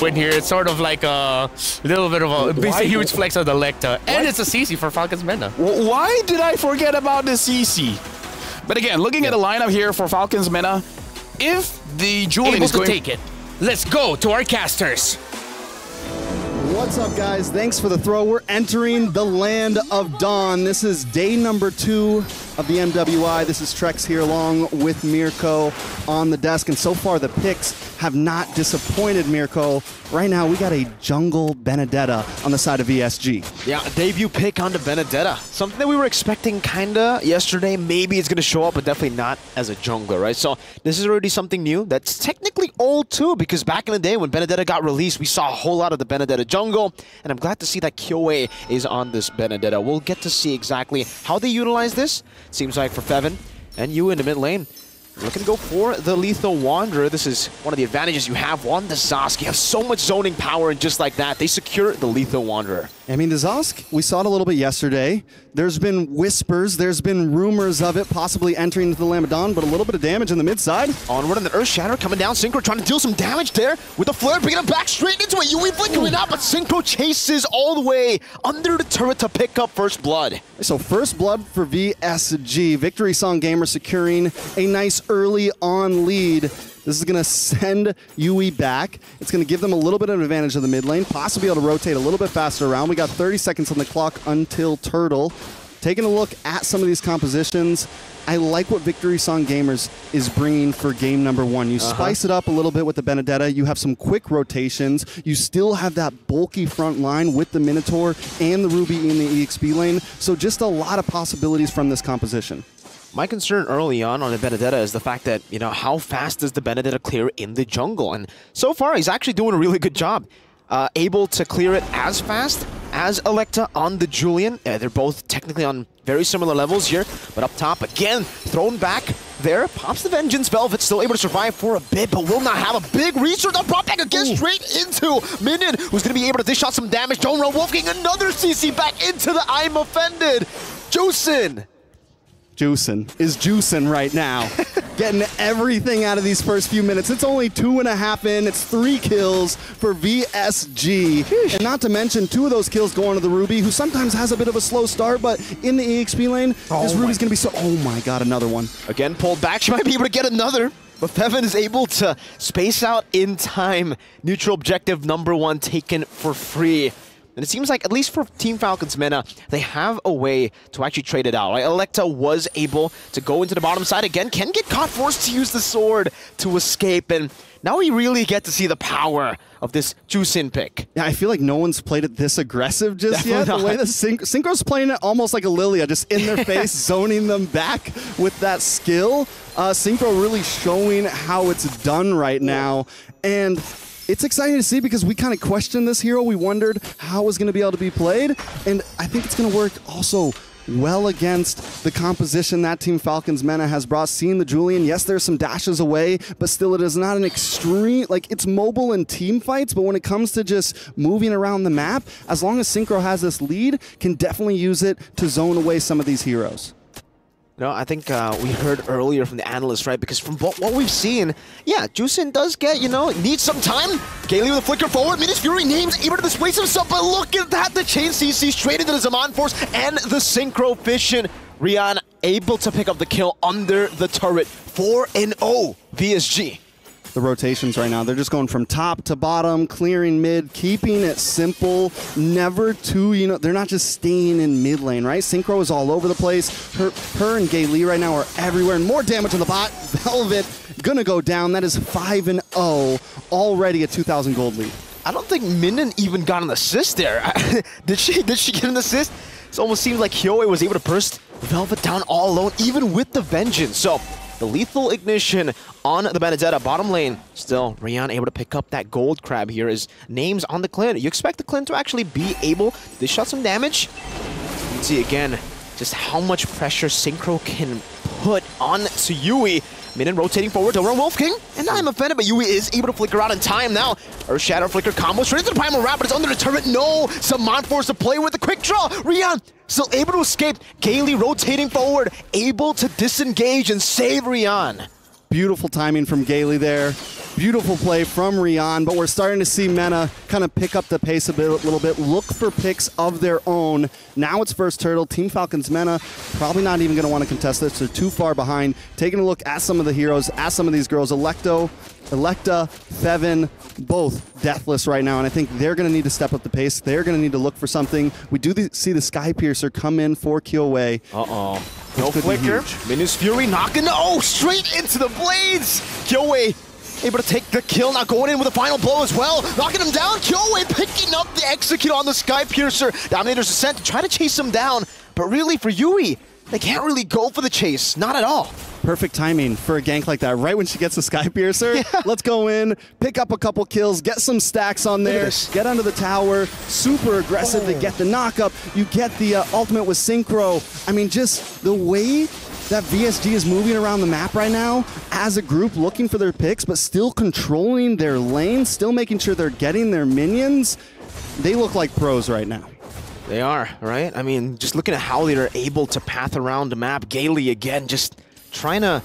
win here. It's sort of like a little bit of a huge flex of the Lecta. And it's a CC for Falcons MENA. Why did I forget about the CC? But again, looking at the lineup here for Falcons MENA, if the Julian is going to take it, let's go to our casters. What's up, guys? Thanks for the throw. We're entering the land of Dawn. This is day number 2 of the MWI. This is Trex here along with Mirko on the desk. And so far, the picks have not disappointed, Mirko. Right now, we got a jungle Benedetta on the side of VSG. Yeah, a debut pick onto Benedetta. Something that we were expecting kinda yesterday. Maybe it's gonna show up, but definitely not as a jungler, right? So this is already something new that's technically old too, because back in the day when Benedetta got released, we saw a whole lot of the Benedetta jungle, and I'm glad to see that Kyoe is on this Benedetta. We'll get to see exactly how they utilize this. Seems like for Fevin and you in the mid lane, looking to go for the Lethal Wanderer. This is one of the advantages you have on the Zosk. You have so much zoning power, and just like that, they secure the Lethal Wanderer. I mean, the Zosk, we saw it a little bit yesterday. There's been whispers, there's been rumors of it possibly entering into the Lamadan, but a little bit of damage in the mid side. Onward and the Earth Shatter coming down. Synchro trying to deal some damage there with the flare, bringing it back straight into it. UE flickering out, but Synchro chases all the way under the turret to pick up first blood. So first blood for VSG. Victory Song Gamer securing a nice early on lead. This is going to send UE back. It's going to give them a little bit of an advantage of the mid lane, possibly able to rotate a little bit faster around. We got 30 seconds on the clock until Turtle. Taking a look at some of these compositions, I like what Victory Song Gamers is bringing for game number 1. You spice it up a little bit with the Benedetta. You have some quick rotations. You still have that bulky front line with the Minotaur and the Ruby in the EXP lane. So just a lot of possibilities from this composition. My concern early on the Benedetta is the fact that, you know, how fast does the Benedetta clear in the jungle? And so far, he's actually doing a really good job. Able to clear it as fast as Electa on the Julian. They're both technically on very similar levels here, but up top, again, thrown back there. Pops the Vengeance Velvet, still able to survive for a bit, but will not have a big resource. Now brought back again straight into Minion, who's going to be able to dish out some damage. Don't run Wolfgang, another CC back into the I'm Offended. Juicin is juicing right now. Getting everything out of these first few minutes. It's only 2.5 in. It's 3 kills for VSG. Sheesh. And not to mention 2 of those kills going to the Ruby, who sometimes has a bit of a slow start, but in the EXP lane, this Ruby's going to be so... Oh my god, another one. Again, pulled back. She might be able to get another. But Fevin is able to space out in time. Neutral objective number 1 taken for free. And it seems like, at least for Team Falcons MENA, they have a way to actually trade it out. Right? Electa was able to go into the bottom side again, can get caught, forced to use the sword to escape, and now we really get to see the power of this Juicin pick. Yeah, I feel like no one's played it this aggressive just yet. The way that Synchro's playing it almost like a Lilia, just in their face, zoning them back with that skill. Synchro really showing how it's done right now. And it's exciting to see because we kind of questioned this hero. We wondered how it was going to be able to be played. And I think it's going to work also well against the composition that Team Falcons MENA has brought. Seeing the Julian, yes, there's some dashes away, but still it is not an extreme, like it's mobile in team fights, but when it comes to just moving around the map, as long as Synchro has this lead, can definitely use it to zone away some of these heroes. You know, I think we heard earlier from the analysts, right? Because from what we've seen, yeah, Juicin does get, you know, needs some time. Gaily with a flicker forward. Midas Fury names able to displace himself, but look at that. The chain CC straight into the Zaman Force and the Synchro Vision. Rian able to pick up the kill under the turret. 4-0 VSG. The rotations right now, they're just going from top to bottom, clearing mid, keeping it simple, never too, you know, they're not just staying in mid lane, right? Synchro is all over the place. Her and Gaily right now are everywhere, and more damage on the bot. Velvet gonna go down. That is 5-0, already a 2,000 gold lead. I don't think Minion even got an assist there. Did she get an assist? It almost seems like Kyoe was able to burst Velvet down all alone, even with the Vengeance. So the lethal ignition on the Benedetta bottom lane. Still, Rian able to pick up that gold crab here. His name's on the Clint. You expect the Clint to actually be able to shot some damage. You can see again just how much pressure Synchro can put on to Yui. Minion rotating forward to Wolfgang, and I'm offended, but Yui is able to flicker out in time now. Earth Shadow flicker combo straight into the Primal Wrap, but it's under the turret. No, Saman forced to play with the quick draw. Rian still able to escape. Gaily rotating forward, able to disengage and save Rian. Beautiful timing from Gaily there. Beautiful play from Rian, but we're starting to see MENA kind of pick up the pace a little bit, look for picks of their own. Now it's first turtle. Team Falcons MENA probably not even going to want to contest this. They're too far behind. Taking a look at some of the heroes, at some of these girls. Electa, Fevin, both deathless right now, and I think they're going to need to step up the pace. They're going to need to look for something. We do see the Sky Piercer come in for Kyoei. Uh-oh. No flicker. Minus Fury knocking, straight into the blades. Kyoei able to take the kill, now going in with a final blow as well. Knocking him down, Kyoei picking up the execute on the Sky Piercer. Dominator's Ascent to try to chase him down, but really for Yui, they can't really go for the chase, not at all. Perfect timing for a gank like that. Right when she gets the Sky Piercer, let's go in, pick up a couple kills, get some stacks on there, get under the tower, super aggressive, they get the knockup, you get the ultimate with Synchro. I mean, just the way that VSG is moving around the map right now as a group, looking for their picks, but still controlling their lane, still making sure they're getting their minions. They look like pros right now. They are, right? I mean, just looking at how they're able to path around the map. Gaily, again, just trying to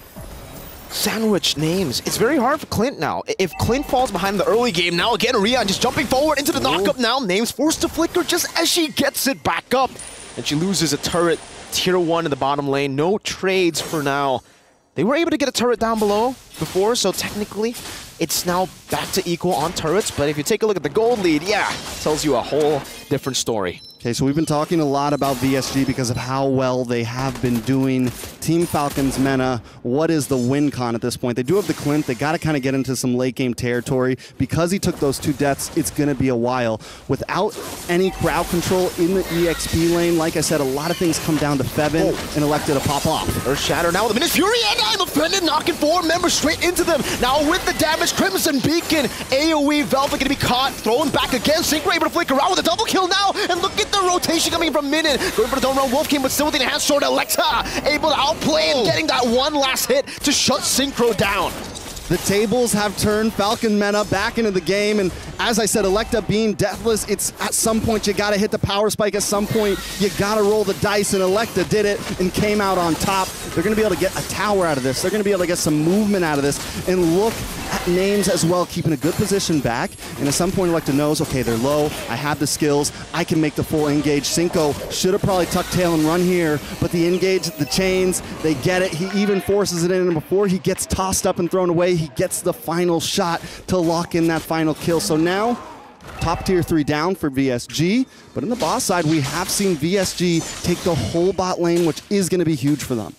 sandwich names. It's very hard for Clint now. If Clint falls behind in the early game, now again, Rian just jumping forward into the knockup now. Names forced to flicker just as she gets it back up. And she loses a turret. Tier 1 in the bottom lane. No trades for now. They were able to get a turret down below before, so technically it's now back to equal on turrets. But if you take a look at the gold lead, tells you a whole different story. Okay, so we've been talking a lot about VSG because of how well they have been doing. Team Falcons MENA, what is the win con at this point? They do have the Clint. They got to kind of get into some late game territory. Because he took those 2 deaths, it's going to be a while. Without any crowd control in the EXP lane, like I said, a lot of things come down to Fevin and Electa to pop off. Earth Shatter now with a Minus Fury, and I'm offended, knocking 4 members straight into them. Now with the damage, Crimson Beacon, AoE, Velvet going to be caught, thrown back again. Synchro able to flick around with a double kill now, and look at the rotation coming from Minin. Going for the dome round Wolf King, but still with the enhanced sword. Electa able to outplay and getting that one last hit to shut Synchro down. The tables have turned. Falcon MENA back into the game, and as I said, Electa being deathless, it's at some point you gotta hit the power spike, at some point you gotta roll the dice, and Electa did it and came out on top. They're gonna be able to get a tower out of this. They're gonna be able to get some movement out of this, and look at names as well, keeping a good position back, and at some point Electa knows, okay, they're low, I have the skills, I can make the full engage. Cinco should have probably tucked tail and run here, but the engage, the chains, they get it. He even forces it in, and before he gets tossed up and thrown away, he gets the final shot to lock in that final kill. So now, top tier 3 down for VSG, but in the boss side, we have seen VSG take the whole bot lane, which is going to be huge for them.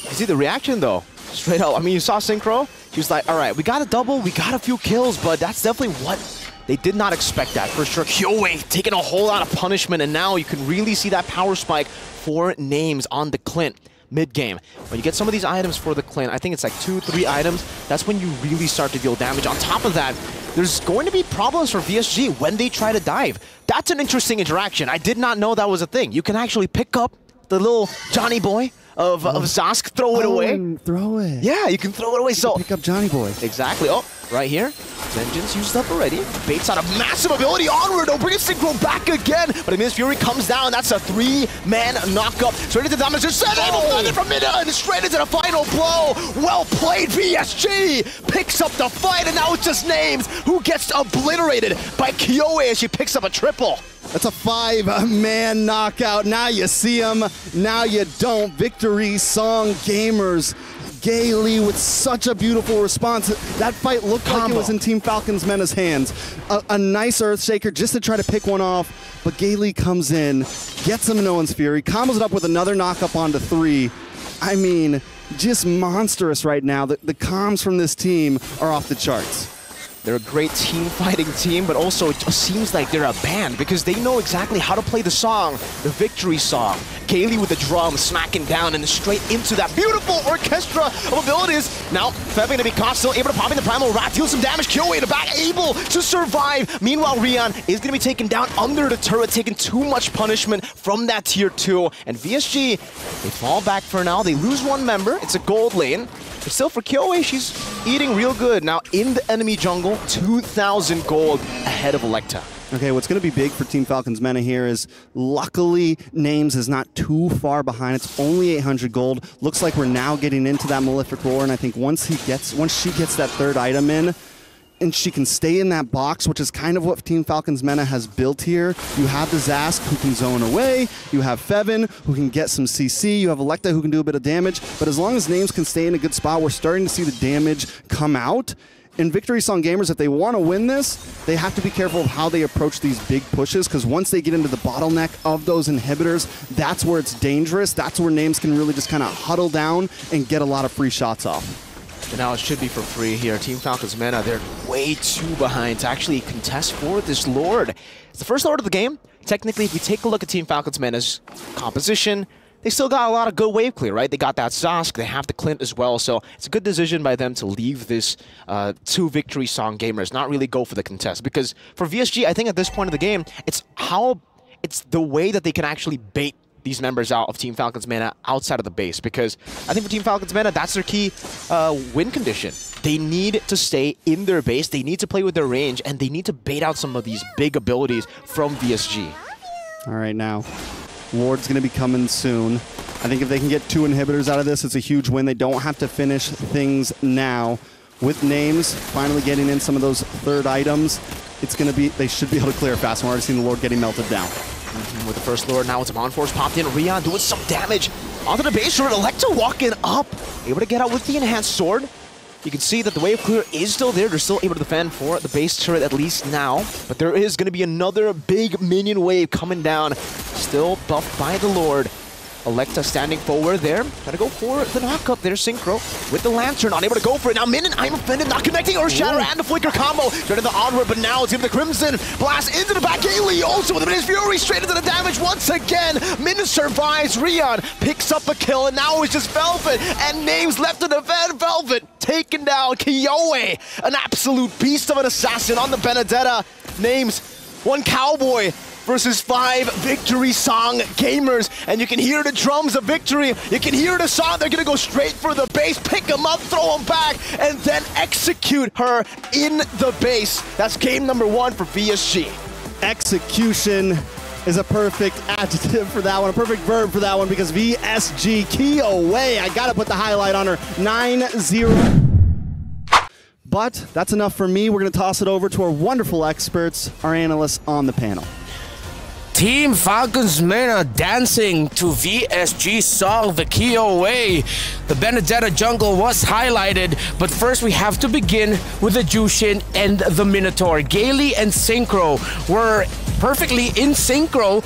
You see the reaction though, straight up. I mean, you saw Synchro, she was like, all right, we got a double, we got a few kills, but that's definitely what they did not expect that for sure. Kyoei taking a whole lot of punishment, and now you can really see that power spike for names on the Clint. Mid-game. When you get some of these items for the Clint, I think it's like 2-3 items, that's when you really start to deal damage. On top of that, there's going to be problems for VSG when they try to dive. That's an interesting interaction. I did not know that was a thing. You can actually pick up the little Johnny Boy of Zask, throw it away. Throw it. Yeah, you can throw it away. So pick up Johnny Boy. Exactly. Oh, right here. Vengeance used up already. Baits out a massive ability onward. Don't bring Synchro back again. But Minus Fury comes down. That's a 3-man knockup. Straight into the damage. Able from mid and straight into the final blow. Well played, VSG. Picks up the fight, and now it's just names who gets obliterated by Kyoei as she picks up a triple. That's a 5-man knockout. Now you see him, now you don't. Victory Song Gamers. Gaily with such a beautiful response. That fight looked like it was in Team Falcons MENA's hands. A nice Earthshaker just to try to pick one off, but Gaily comes in, gets him No One's Fury, combos it up with another knockup onto 3. I mean, just monstrous right now. The comms from this team are off the charts. They're a great team-fighting team, but also it just seems like they're a band because they know exactly how to play the song, the victory song. Gaily with the drum smacking down and straight into that beautiful orchestra of abilities. Now, Feb going to be caught, still able to pop in the Primal Wrath, deal some damage, Kyoei in the back, able to survive. Meanwhile, Rian is going to be taken down under the turret, taking too much punishment from that tier 2. And VSG, they fall back for now. They lose 1 member. It's a gold lane. But still for Kyoei, she's eating real good. Now in the enemy jungle, 2,000 gold ahead of Electa. Okay, what's going to be big for Team Falcons MENA here is luckily Names is not too far behind. It's only 800 gold. Looks like we're now getting into that Malefic Roar, and I think once she gets that third item in, and she can stay in that box, which is kind of what Team Falcons MENA has built here. You have the Zask who can zone away, you have Fevin who can get some CC, you have Electa who can do a bit of damage, but as long as Names can stay in a good spot, we're starting to see the damage come out. And Victory Song Gamers, if they want to win this, they have to be careful of how they approach these big pushes, because once they get into the bottleneck of those inhibitors, that's where it's dangerous. That's where Names can really just kind of huddle down and get a lot of free shots off. And now it should be for free here. Team Falcons MENA, they're way too behind to actually contest for this Lord. It's the first Lord of the game. Technically, if you take a look at Team Falcons MENA's composition, they still got a lot of good wave clear, right? They got that Zask, they have the Clint as well, so it's a good decision by them to leave this two Victory Song Gamers, not really go for the contest. Because for VSG, I think at this point of the game, it's the way that they can actually bait these members out of Team Falcons MENA outside of the base. Because I think for Team Falcons MENA, that's their key win condition. They need to stay in their base, they need to play with their range, and they need to bait out some of these big abilities from VSG. All right, now Ward's going to be coming soon. I think if they can get 2 inhibitors out of this, it's a huge win. They don't have to finish things now. With Names finally getting in some of those third items, it's going to be, they should be able to clear fast. We're already seeing the Lord getting melted down. With the first Lord, now it's Amon Force popped in. Rion doing some damage onto the base sword. Electa walking up, able to get out with the enhanced sword. You can see that the wave clear is still there. They're still able to defend for the base turret at least now. But there is going to be another big minion wave coming down. Still buffed by the Lord. Electa standing forward there. Trying to go for the knockup there. Synchro with the Lantern. Unable to go for it. Now Min and I'm offended. Not connecting. Or Shatter and the Flicker combo. Turning the onward, but now it's in the Crimson. Blast into the back. Ailey also with a Minish Fury straight into the damage once again. Min survives. Rion picks up a kill. And now it's just Velvet. And Names left to defend. Velvet taken down. Kyoe, an absolute beast of an assassin on the Benedetta. Names, one cowboy versus 5 Victory Song Gamers, and you can hear the drums of victory, you can hear the song. They're gonna go straight for the base, pick them up, throw them back, and then execute her in the base. That's game number 1 for VSG. Execution is a perfect adjective for that one, a perfect verb for that one, because VSG Kyoe, I gotta put the highlight on her, 9-0. But that's enough for me. We're gonna toss it over to our wonderful experts, our analysts on the panel. Team Falcons MENA dancing to VSG song the Kyoe. The Benedetta jungle was highlighted, but first we have to begin with the Jushin and the Minotaur. Gaily and Synchro were perfectly in synchro,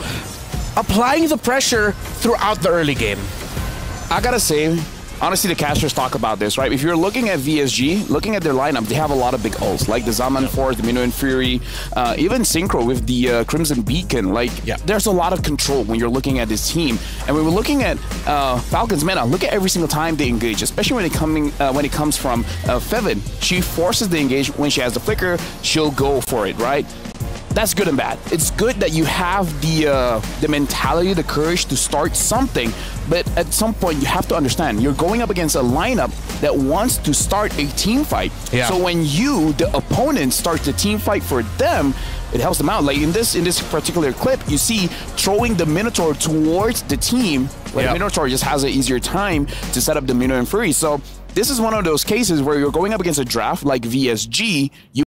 applying the pressure throughout the early game. I gotta say, honestly, the casters talk about this, right? If you're looking at VSG, looking at their lineup, they have a lot of big ults, like the Zaman Force, the Minuan Fury, even Synchro with the Crimson Beacon. Like, there's a lot of control when you're looking at this team. And when we're looking at Falcons MENA, look at every single time they engage, especially when it comes from Fevin. She forces the engage. When she has the flicker, she'll go for it, right? That's good and bad. It's good that you have the mentality, the courage to start something, but at some point you have to understand you're going up against a lineup that wants to start a team fight. Yeah. So when you, the opponent, starts the team fight for them, it helps them out. Like in this particular clip, you see throwing the Minotaur towards the team, where the Minotaur just has an easier time to set up the Minuan Fury. So this is one of those cases where you're going up against a draft like VSG.